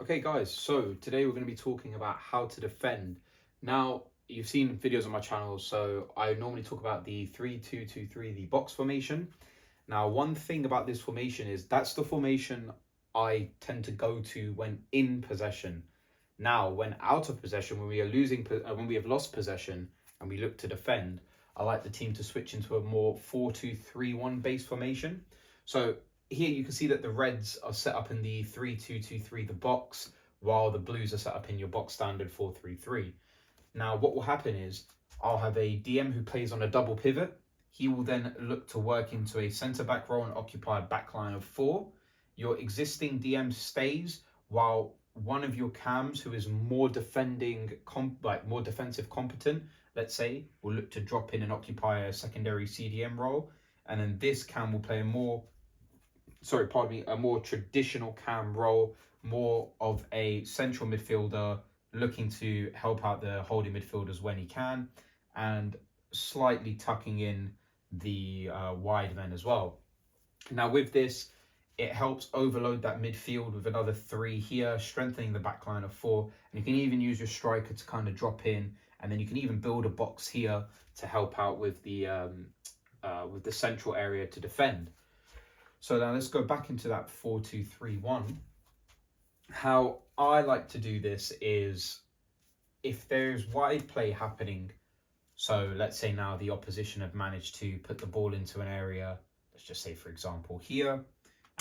Okay guys, so today we're going to be talking about how to defend. Now, you've seen videos on my channel, so I normally talk about the 3-2-2-3, the box formation. Now, one thing about this formation is that's the formation I tend to go to when in possession. Now, when out of possession, when we are when we have lost possession and we look to defend, I like the team to switch into a more 4-2-3-1 base formation. So here you can see that the Reds are set up in the 3-2-2-3, the box, while the Blues are set up in your box standard 4-3-3. Now, what will happen is I'll have a DM who plays on a double pivot. He will then look to work into a centre-back role and occupy a back line of 4. Your existing DM stays while one of your cams who is more more defensive competent, let's say, will look to drop in and occupy a secondary CDM role. And then this cam will play a more traditional cam role, more of a central midfielder looking to help out the holding midfielders when he can, and slightly tucking in the wide men as well. Now with this, it helps overload that midfield with another 3 here, strengthening the back line of 4. And you can even use your striker to kind of drop in, and then you can even build a box here to help out with the central area to defend. So now let's go back into that 4-2-3-1. How I like to do this is if there's wide play happening, so let's say now the opposition have managed to put the ball into an area, let's just say for example here,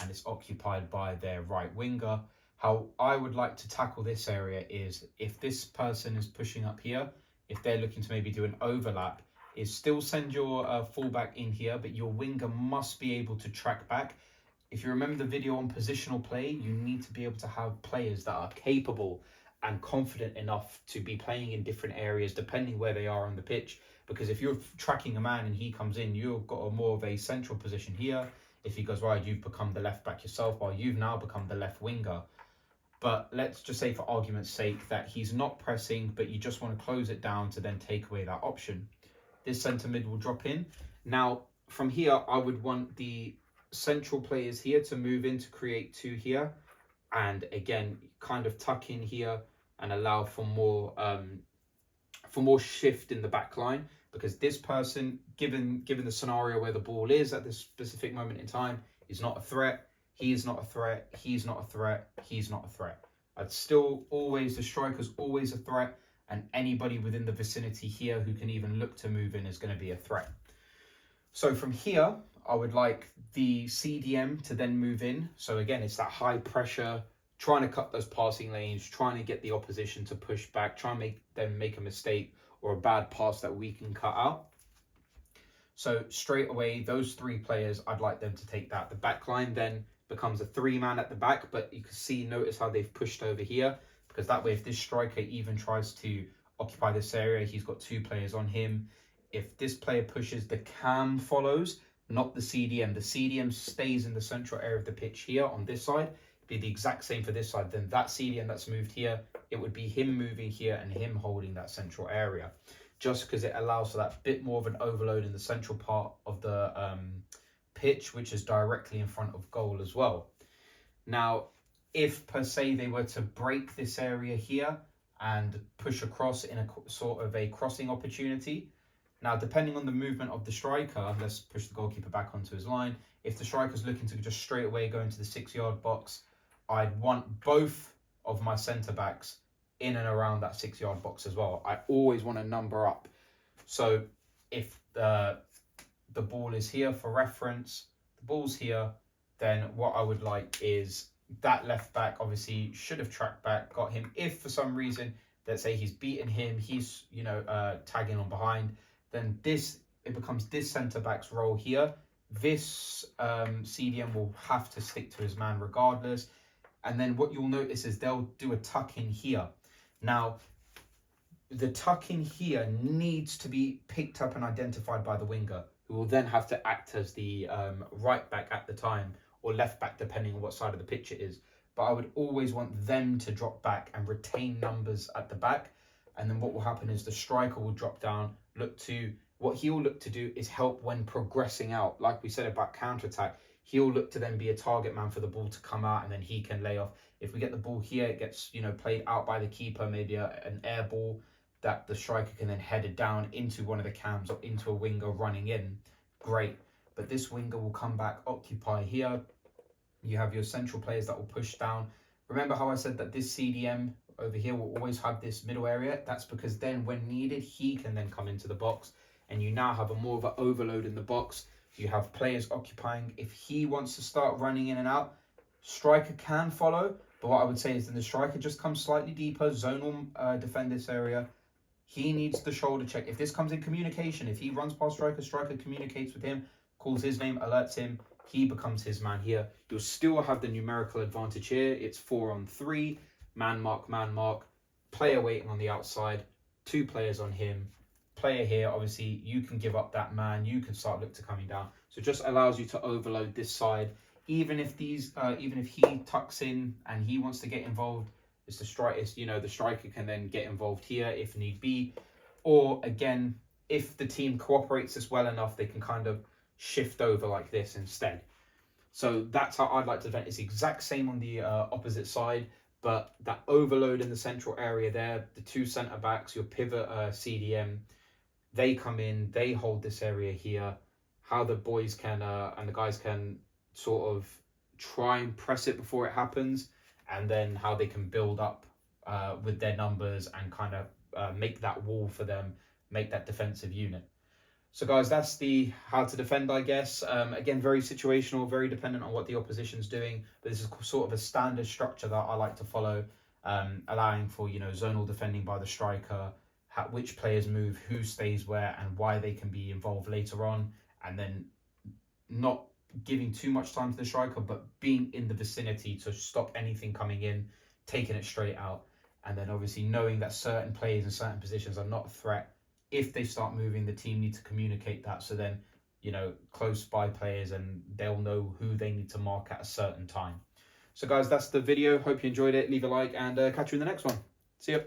and it's occupied by their right winger. How I would like to tackle this area is if this person is pushing up here, if they're looking to maybe do an overlap, is still send your fullback in here, but your winger must be able to track back. If you remember the video on positional play, you need to be able to have players that are capable and confident enough to be playing in different areas depending where they are on the pitch. Because if you're tracking a man and he comes in, you've got a more of a central position here. If he goes wide, you've become the left back yourself, while you've now become the left winger. But let's just say for argument's sake that he's not pressing, but you just want to close it down to then take away that option. This centre mid will drop in. Now, from here, I would want the central players here to move in to create 2 here. And again, kind of tuck in here and allow for more shift in the back line. Because this person, given the scenario where the ball is at this specific moment in time, is not a threat. He is not a threat. He's not a threat. He's not a threat. I'd still always, the striker's always a threat. And anybody within the vicinity here who can even look to move in is going to be a threat. So from here, I would like the CDM to then move in. So again, it's that high pressure, trying to cut those passing lanes, trying to get the opposition to push back, try and make them make a mistake or a bad pass that we can cut out. So straight away, those 3 players, I'd like them to take that. The back line then becomes a 3-man at the back, but you can notice how they've pushed over here. Because that way, if this striker even tries to occupy this area, he's got 2 players on him. If this player pushes, the cam follows, not the CDM. The CDM stays in the central area of the pitch here on this side. It'd be the exact same for this side. Then that CDM that's moved here, it would be him moving here and him holding that central area. Just because it allows for that bit more of an overload in the central part of the pitch, which is directly in front of goal as well. Now, if per se they were to break this area here and push across in a sort of a crossing opportunity. Now, depending on the movement of the striker, let's push the goalkeeper back onto his line. If the striker's looking to just straight away go into the 6-yard box, I'd want both of my centre backs in and around that 6-yard box as well. I always want to number up. So if the ball is here for reference, the ball's here, then what I would like is that left back obviously should have tracked back, got him. If for some reason, let's say he's beaten him, he's tagging on behind, then it becomes this centre back's role here. This CDM will have to stick to his man regardless. And then what you'll notice is they'll do a tuck in here. Now, the tuck in here needs to be picked up and identified by the winger, who will then have to act as the right back at the time, or left back, depending on what side of the pitch it is. But I would always want them to drop back and retain numbers at the back. And then what will happen is the striker will drop down, what he'll look to do is help when progressing out. Like we said about counter-attack, he'll look to then be a target man for the ball to come out, and then he can lay off. If we get the ball here, it gets, you know, played out by the keeper, maybe an air ball that the striker can then head it down into one of the cams or into a winger running in. Great. But this winger will come back, occupy here. You have your central players that will push down. Remember how I said that this CDM over here will always have this middle area? That's because then when needed, he can then come into the box, and you now have a more of an overload in the box. You have players occupying. If he wants to start running in and out, striker can follow. But what I would say is then the striker just comes slightly deeper, zonal defend this area. He needs the shoulder check. If this comes in communication, if he runs past striker, striker communicates with him, calls his name, alerts him, he becomes his man here. You'll still have the numerical advantage here. It's 4-on-3, man mark, player waiting on the outside, 2 players on him, player here. Obviously, you can give up that man. You can start look to coming down. So it just allows you to overload this side. Even if he tucks in and he wants to get involved, it's the strike. You know, the striker can then get involved here if need be, or again, if the team cooperates this well enough, they can kind of shift over like this instead. So that's how I'd like to defend. It's the exact same on the opposite side, but that overload in the central area there, the 2 centre backs, your pivot CDM, they come in, they hold this area here. How the boys can and the guys can sort of try and press it before it happens, and then how they can build up with their numbers and kind of make that wall for them, make that defensive unit. So guys, that's the how to defend, I guess. Again, very situational, very dependent on what the opposition's doing, but this is sort of a standard structure that I like to follow, allowing for, you know, zonal defending by the striker, which players move, who stays where, and why they can be involved later on, and then not giving too much time to the striker, but being in the vicinity to stop anything coming in, taking it straight out, and then obviously knowing that certain players in certain positions are not a threat. If they start moving, the team need to communicate that, so then, you know, close by players, and they'll know who they need to mark at a certain time. So guys, that's the video. Hope you enjoyed it. Leave a like, and catch you in the next one. See ya.